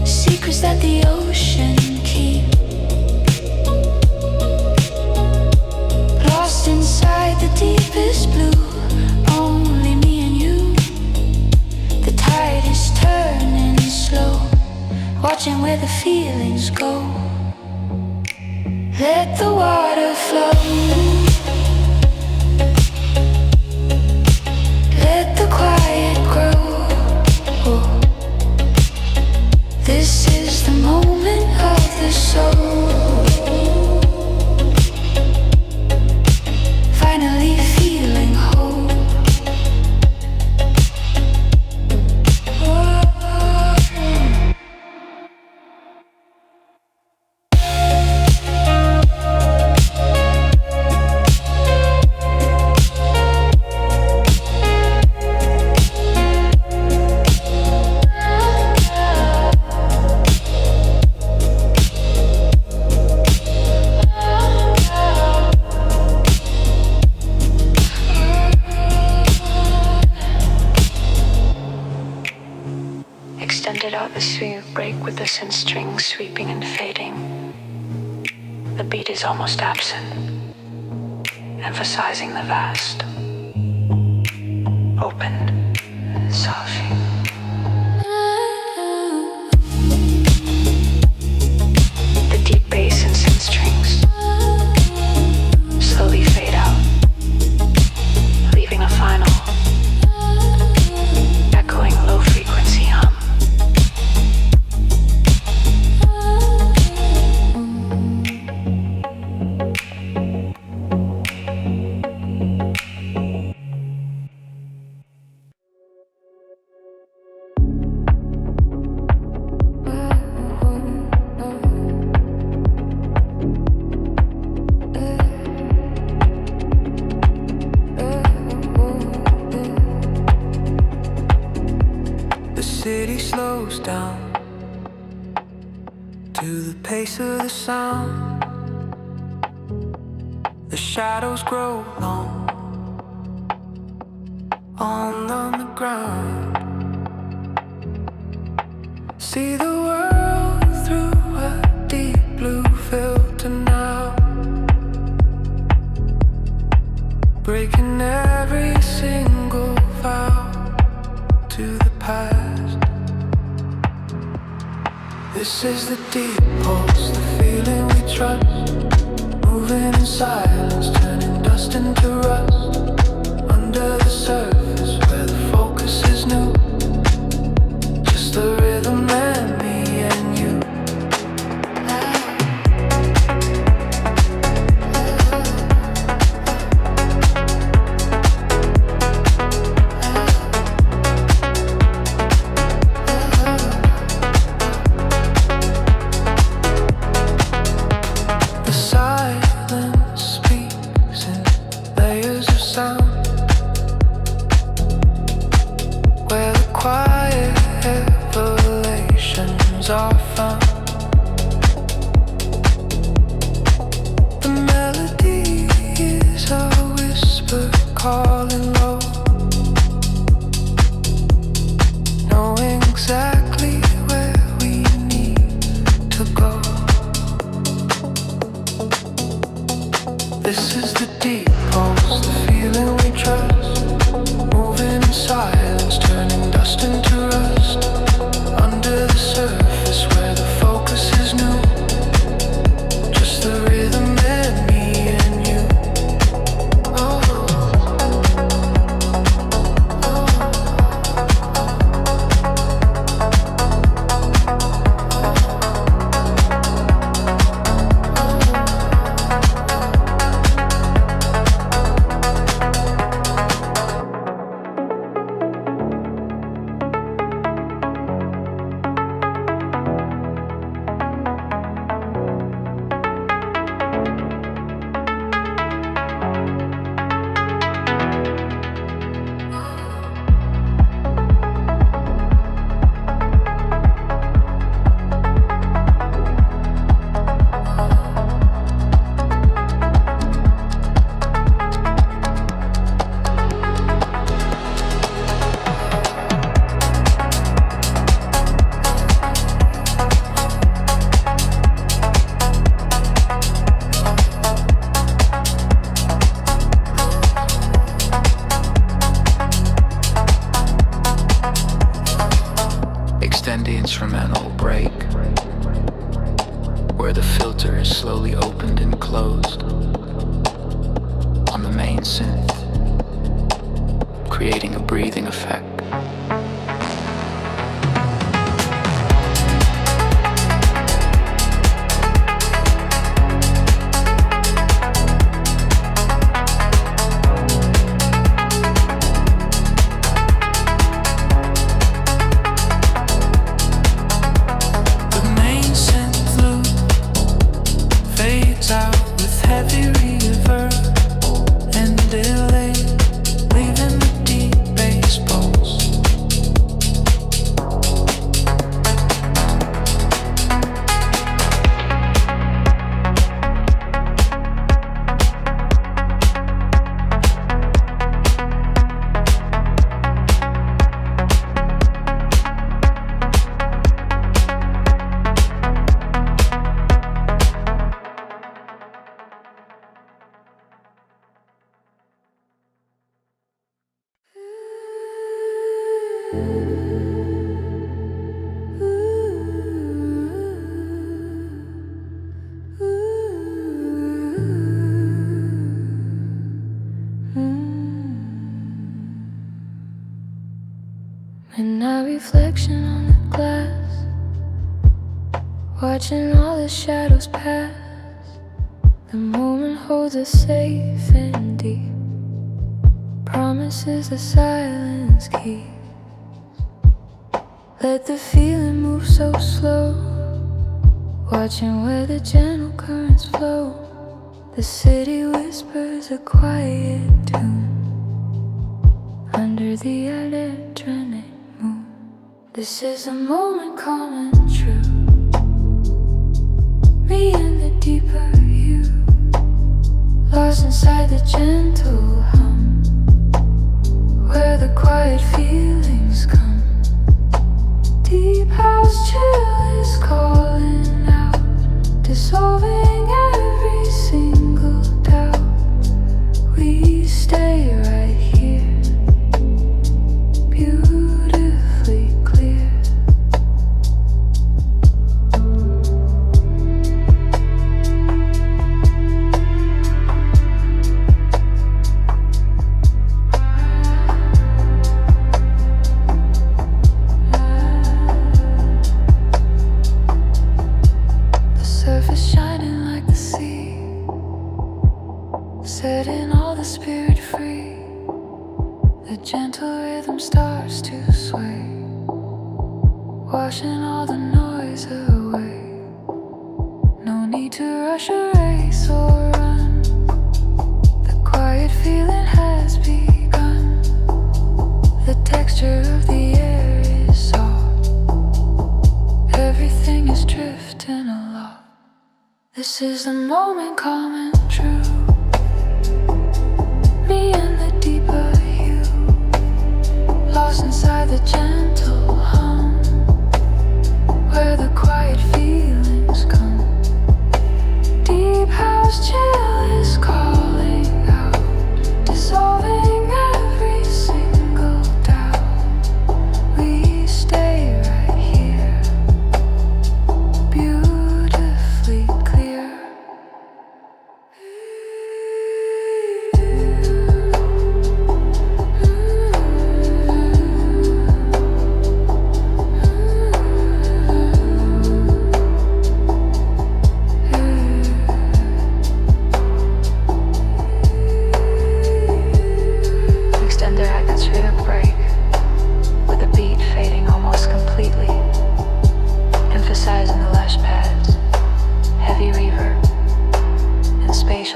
secrets that the ocean keeps. Lost inside the deepest blue, only me and you. The tide is turning slow, watching where the feelings go. Let the water flow, let the quiet grow. This is the moment of the soul, finally feeling whole. Extended out the smooth break with the synth strings sweeping and fading. The beat is almost absent, emphasizing the vast, open, soft. The deep bass and synth strings slowly fade out, leaving a final echoing low frequency hum. City slows down to the pace of the sound. The shadows grow long on the ground. See the world through a deep blue filter now, breaking every single vow to the past. This is the deep pulse, the feeling we trust, moving in silence, turning dust into rust. Under the surface where the focus is new, just the rhythm and me and you. The silence speaks in layers of sound, where the quiet revelations are found. The melody is a whisper calling low, knowing exactly where we need to go. This is the deep pulse, the feeling we trust, moving in silence, turning dust into rust. Under the surface where the focus is new, just the rhythm and me and you. Oh, extend the instrumental break, where the filter is slowly opened and closed on the main synth, creating a breathing effect. The main synth loop fades out with heavy reverb and delay, leaving the deep bass pulse. And our reflection on the glass, watching all the shadows pass. The moment holds us safe and deep, promises the silence keeps. Let the feeling move so slow, watching where the gentle currents flow. The city whispers a quiet tune under the electronic moon. This is a moment coming true, me and the deeper you, lost Lost inside the gentle hum, where the quiet feelings come. Deep house chill is calling out, dissolving every single doubt. We stay right here, beautifully clear. Setting all the spirit free, the gentle rhythm starts to sway, washing all the noise away. No need to rush or race or run, the quiet feeling has begun. The texture of the air is soft, everything is drifting aloft. This is the moment coming true, me and the deeper you, lost inside the gentle hum, where the quiet feelings come. Deep house chill is calling out, dissolving every single doubt. We stay right here, beautifully clear.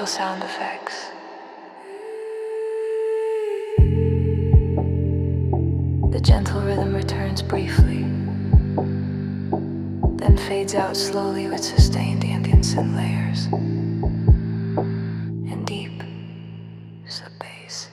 Sound effects. The gentle rhythm returns briefly, then fades out slowly with sustained ambience and layers, and deep sub-bass.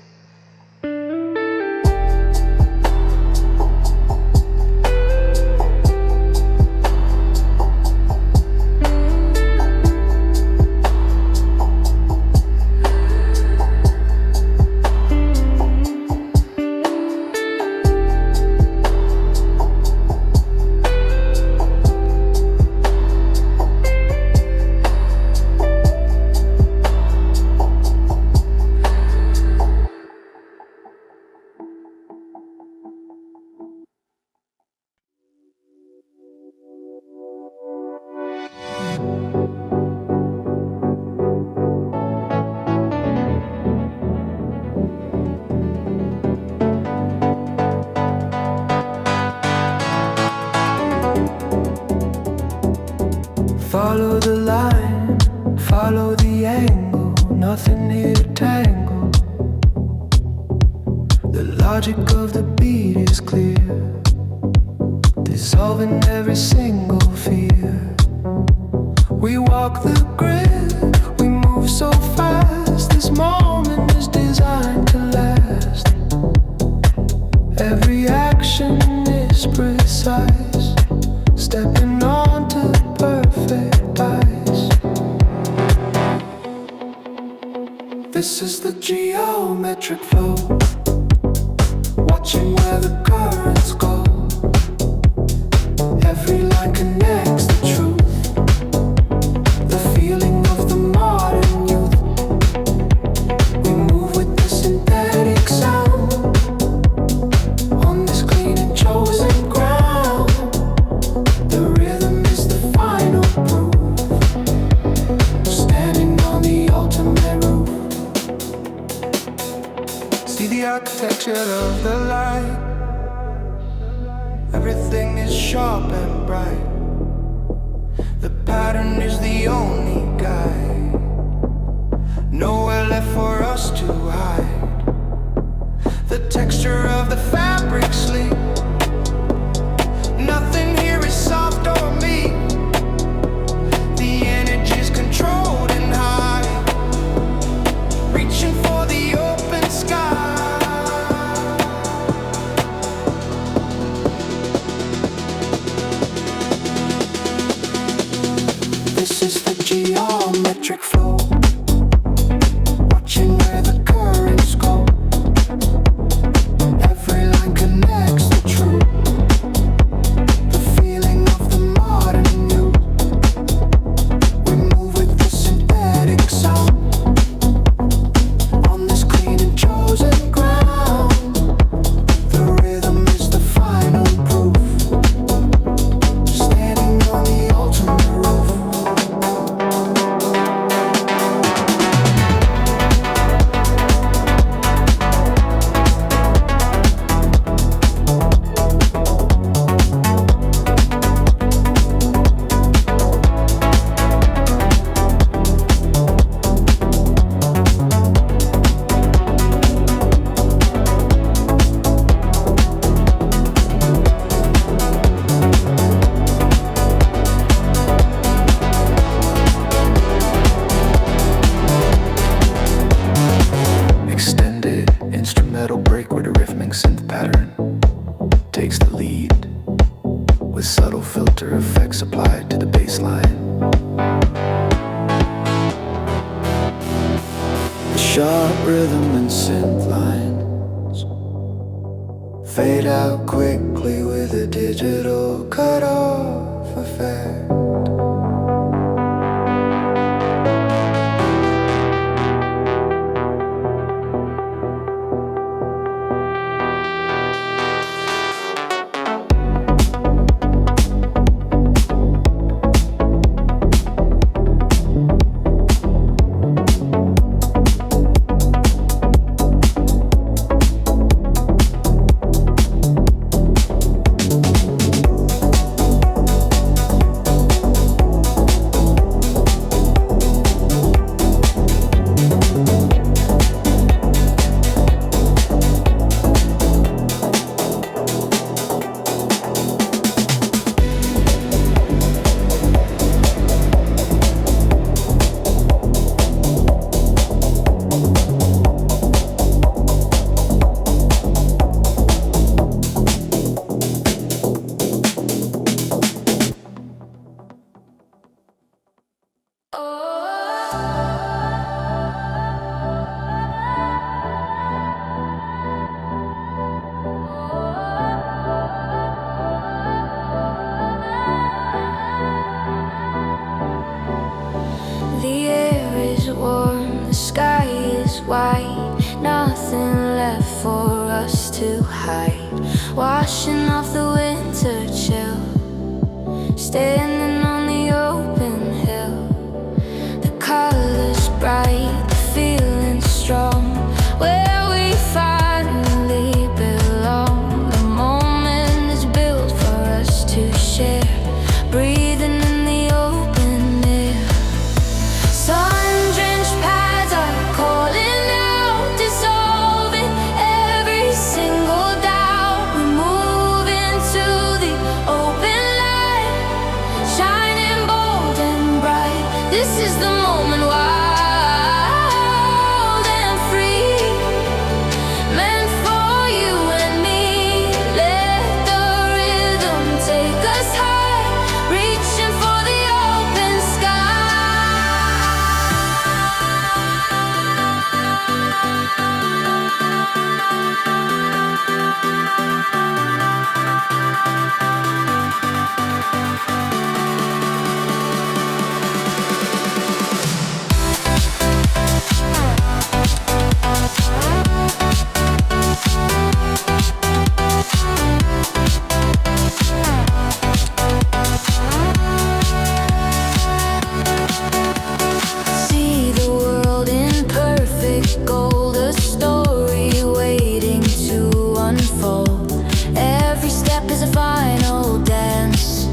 Follow the line, follow the angle, nothing here to tangle. The logic of the beat is clear, dissolving every single fear. We walk the grid, we move so fast, this moment is designed to last. Every action is precise, stepping onto perfect ice. This is the geometric flow, watching where the currents go. Every line connects the truth, the feeling of the modern youth. We move with the synthetic sound, on this clean and chosen ground. The rhythm is the final proof, standing on the ultimate roof. See the architecture of the light, everything is sharp and bright. The pattern is the only guide, nowhere left for us to hide. The texture of the fabric sleek, nothing here is soft or meek. The energy's controlled and high, After Effects applied to the bass line. Sharp rhythm and synth lines fade out quickly with a digital cut-off effect. Washing off the winter chill, standing on the open hill. The colors bright, the feeling strong, where we finally belong. The moment is built for us to share, breathing in the open air. Sun-drenched paths are calling out, dissolving every single doubt. We move into the open light, shining bold and bright. This is the moment, wild and free, meant for you and me. Let the rhythm take us high, reaching for the open See the world in perfect gold, a story waiting to unfold. Every step is a final dance,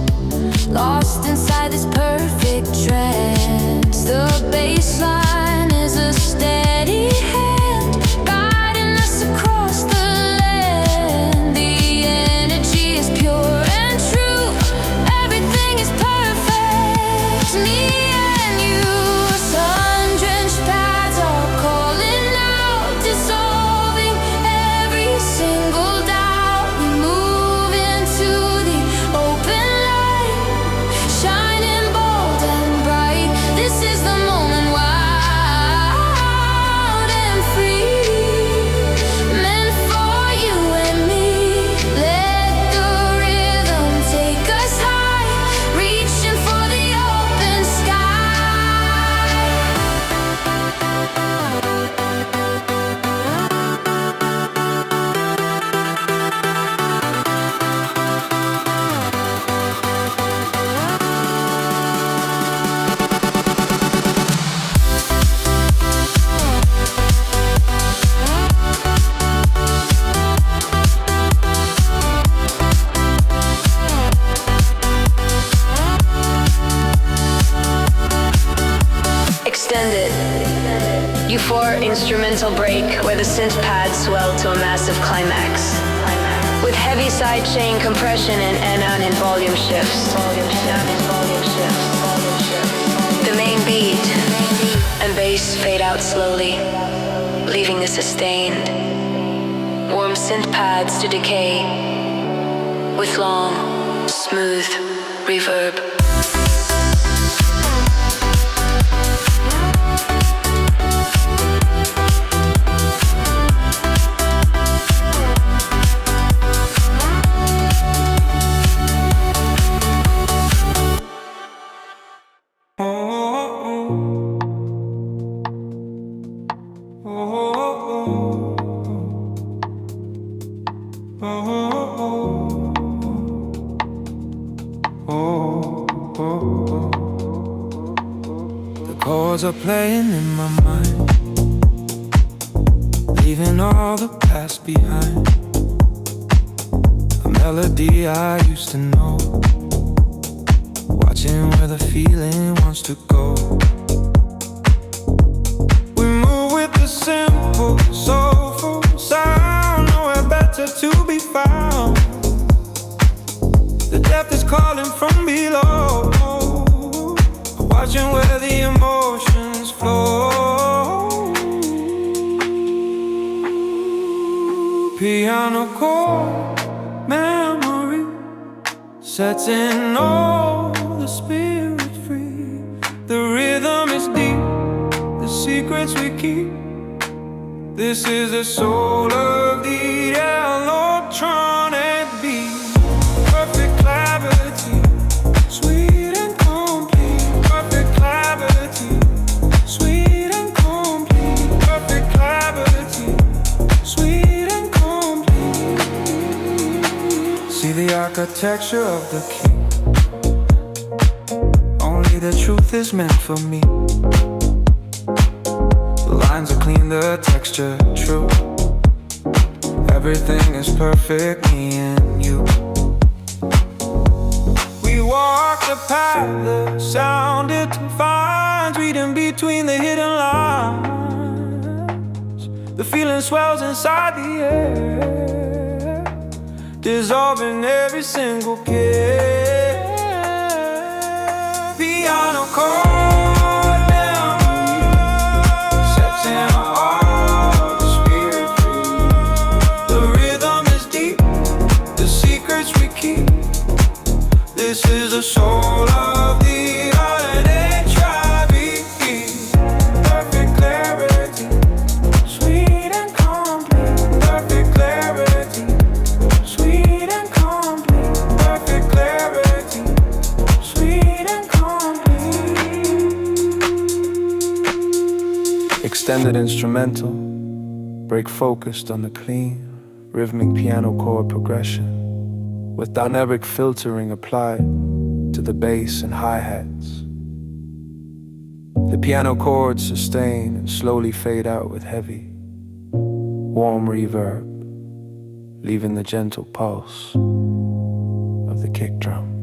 lost inside this perfect trance. The baseline is a steady hand, guiding us across the land. The energy is pure and true, everything is perfect. Me and you, sun-drenched paths are calling out, dissolving every single doubt. We move into the open light, shining bold and bright. This is the moment, wild and free, meant for you and me. Let the rhythm take us high, reaching for the open Extended. Euphoric instrumental break where the synth pads swell to a massive climax, with heavy sidechain compression and anon in volume shifts. The main beat and bass fade out slowly, leaving the sustained, warm synth pads to decay with long, smooth reverb. Chords are playing in my mind, leaving all the past behind. A melody I used to know, watching where the feeling wants to go. We move with the simple, soulful sound, nowhere better to be found. The depth is calling from below, watching where the emotions flow. Piano chord memory, setting all the spirit free. The rhythm is deep, the secrets we keep. This is the soul of the electronic beat. Perfect clarity, sweet and complete. Perfect clarity, sweet and complete. Perfect clarity, sweet and complete. See the architecture of the key. Only the truth is meant for me. The lines are clean, the texture true. Everything is perfect, me and you. We walk the path the sound it defines, reading between the hidden lines. The feeling swells inside the air, dissolving every single care. Piano chord memory, setting all the spirit free. The rhythm is deep, the secrets we keep. This is the soul of the holiday tribe. Perfect clarity, sweet and complete. Perfect clarity, sweet and complete. Perfect clarity, sweet and complete. Extended instrumental, break focused on the clean, rhythmic piano chord progression, with dynamic filtering applied to the bass and hi-hats. The piano chords sustain and slowly fade out with heavy, warm reverb, leaving the gentle pulse of the kick drum.